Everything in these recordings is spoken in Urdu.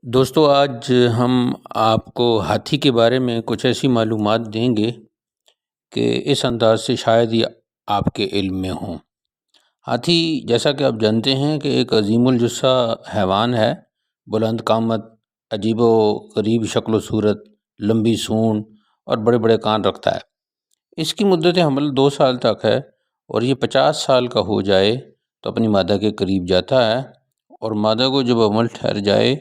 دوستو آج ہم آپ کو ہاتھی کے بارے میں کچھ ایسی معلومات دیں گے کہ اس انداز سے شاید ہی آپ کے علم میں ہوں۔ ہاتھی جیسا کہ آپ جانتے ہیں کہ ایک عظیم الجثہ حیوان ہے، بلند قامت، عجیب و غریب شکل و صورت، لمبی سونڈ اور بڑے بڑے کان رکھتا ہے۔ اس کی مدت حمل 2 سال تک ہے اور یہ 50 سال کا ہو جائے تو اپنی مادہ کے قریب جاتا ہے، اور مادہ کو جب حمل ٹھہر جائے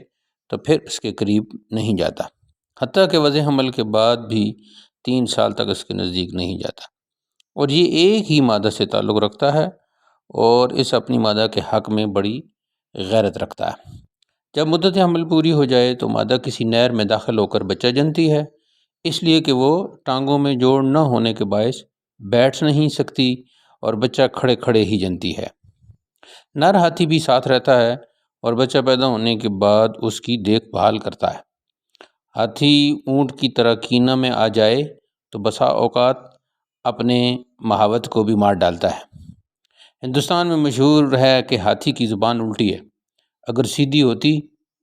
تو پھر اس کے قریب نہیں جاتا، حتیٰ کہ وضع حمل کے بعد بھی 3 سال تک اس کے نزدیک نہیں جاتا، اور یہ ایک ہی مادہ سے تعلق رکھتا ہے اور اس اپنی مادہ کے حق میں بڑی غیرت رکھتا ہے۔ جب مدت حمل پوری ہو جائے تو مادہ کسی نہر میں داخل ہو کر بچہ جنتی ہے، اس لیے کہ وہ ٹانگوں میں جوڑ نہ ہونے کے باعث بیٹھ نہیں سکتی اور بچہ کھڑے کھڑے ہی جنتی ہے۔ نر ہاتھی بھی ساتھ رہتا ہے اور بچہ پیدا ہونے کے بعد اس کی دیکھ بھال کرتا ہے۔ ہاتھی اونٹ کی طرح کینہ میں آ جائے تو بسا اوقات اپنے مہاوت کو بھی مار ڈالتا ہے۔ ہندوستان میں مشہور ہے کہ ہاتھی کی زبان الٹی ہے، اگر سیدھی ہوتی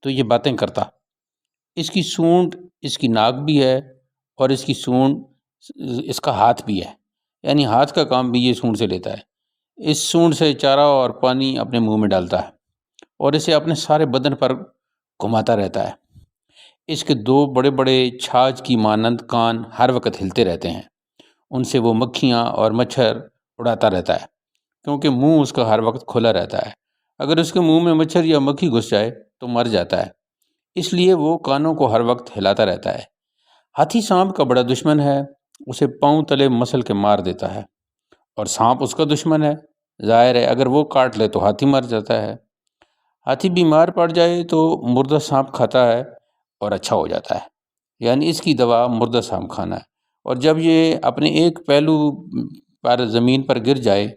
تو یہ باتیں کرتا۔ اس کی سونڈ اس کی ناک بھی ہے اور اس کی سونڈ اس کا ہاتھ بھی ہے، یعنی ہاتھ کا کام بھی یہ سونڈ سے لیتا ہے۔ اس سونڈ سے چارہ اور پانی اپنے منہ میں ڈالتا ہے اور اسے اپنے سارے بدن پر گھماتا رہتا ہے۔ اس کے 2 بڑے بڑے چھاچ کی مانند کان ہر وقت ہلتے رہتے ہیں، ان سے وہ مکھیاں اور مچھر اڑاتا رہتا ہے، کیونکہ منہ اس کا ہر وقت کھلا رہتا ہے۔ اگر اس کے منہ میں مچھر یا مکھی گھس جائے تو مر جاتا ہے، اس لیے وہ کانوں کو ہر وقت ہلاتا رہتا ہے۔ ہاتھی سانپ کا بڑا دشمن ہے، اسے پاؤں تلے مسل کے مار دیتا ہے، اور سانپ اس کا دشمن ہے، ظاہر ہے اگر وہ کاٹ لے تو ہاتھی مر جاتا ہے۔ ہاتھی بیمار پڑ جائے تو مردہ سانپ کھاتا ہے اور اچھا ہو جاتا ہے، یعنی اس کی دوا مردہ سانپ کھانا ہے، اور جب یہ اپنے ایک پہلو پر زمین پر گر جائے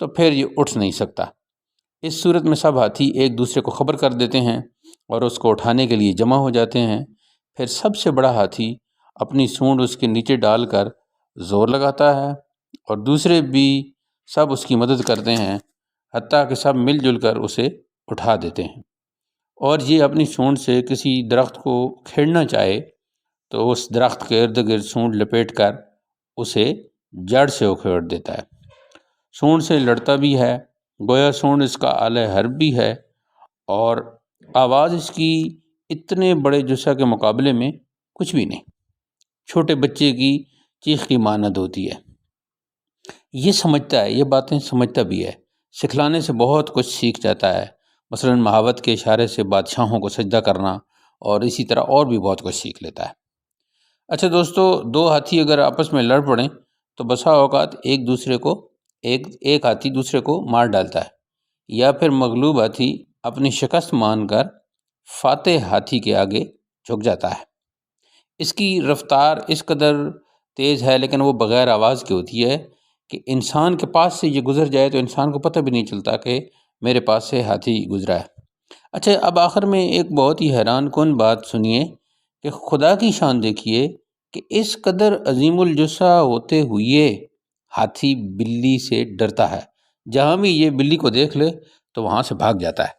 تو پھر یہ اٹھ نہیں سکتا۔ اس صورت میں سب ہاتھی ایک دوسرے کو خبر کر دیتے ہیں اور اس کو اٹھانے کے لیے جمع ہو جاتے ہیں۔ پھر سب سے بڑا ہاتھی اپنی سونڈ اس کے نیچے ڈال کر زور لگاتا ہے اور دوسرے بھی سب اس کی مدد کرتے ہیں، حتیٰ کہ سب مل جل کر اسے اٹھا دیتے ہیں، اور یہ اپنی سونڈ سے کسی درخت کو کھیڑنا چاہے تو اس درخت کے ارد گرد سونڈ لپیٹ کر اسے جڑ سے اکھیڑ دیتا ہے۔ سونڈ سے لڑتا بھی ہے، گویا سونڈ اس کا آلہ حرب بھی ہے، اور آواز اس کی اتنے بڑے جثہ کے مقابلے میں کچھ بھی نہیں، چھوٹے بچے کی چیخ کی مانند ہوتی ہے۔ یہ سمجھتا ہے، یہ باتیں سمجھتا بھی ہے، سکھلانے سے بہت کچھ سیکھ جاتا ہے، مثلاً مہاوت کے اشارے سے بادشاہوں کو سجدہ کرنا، اور اسی طرح اور بھی بہت کچھ سیکھ لیتا ہے۔ اچھا دوستو، 2 ہاتھی اگر آپس میں لڑ پڑیں تو بسا اوقات ایک ہاتھی دوسرے کو مار ڈالتا ہے، یا پھر مغلوب ہاتھی اپنی شکست مان کر فاتح ہاتھی کے آگے جھک جاتا ہے۔ اس کی رفتار اس قدر تیز ہے لیکن وہ بغیر آواز کے ہوتی ہے کہ انسان کے پاس سے یہ گزر جائے تو انسان کو پتہ بھی نہیں چلتا کہ میرے پاس سے ہاتھی گزرا ہے۔ اچھا، اب آخر میں ایک بہت ہی حیران کن بات سنیے کہ خدا کی شان دیکھیے کہ اس قدر عظیم الجثہ ہوتے ہوئے ہاتھی بلی سے ڈرتا ہے، جہاں بھی یہ بلی کو دیکھ لے تو وہاں سے بھاگ جاتا ہے۔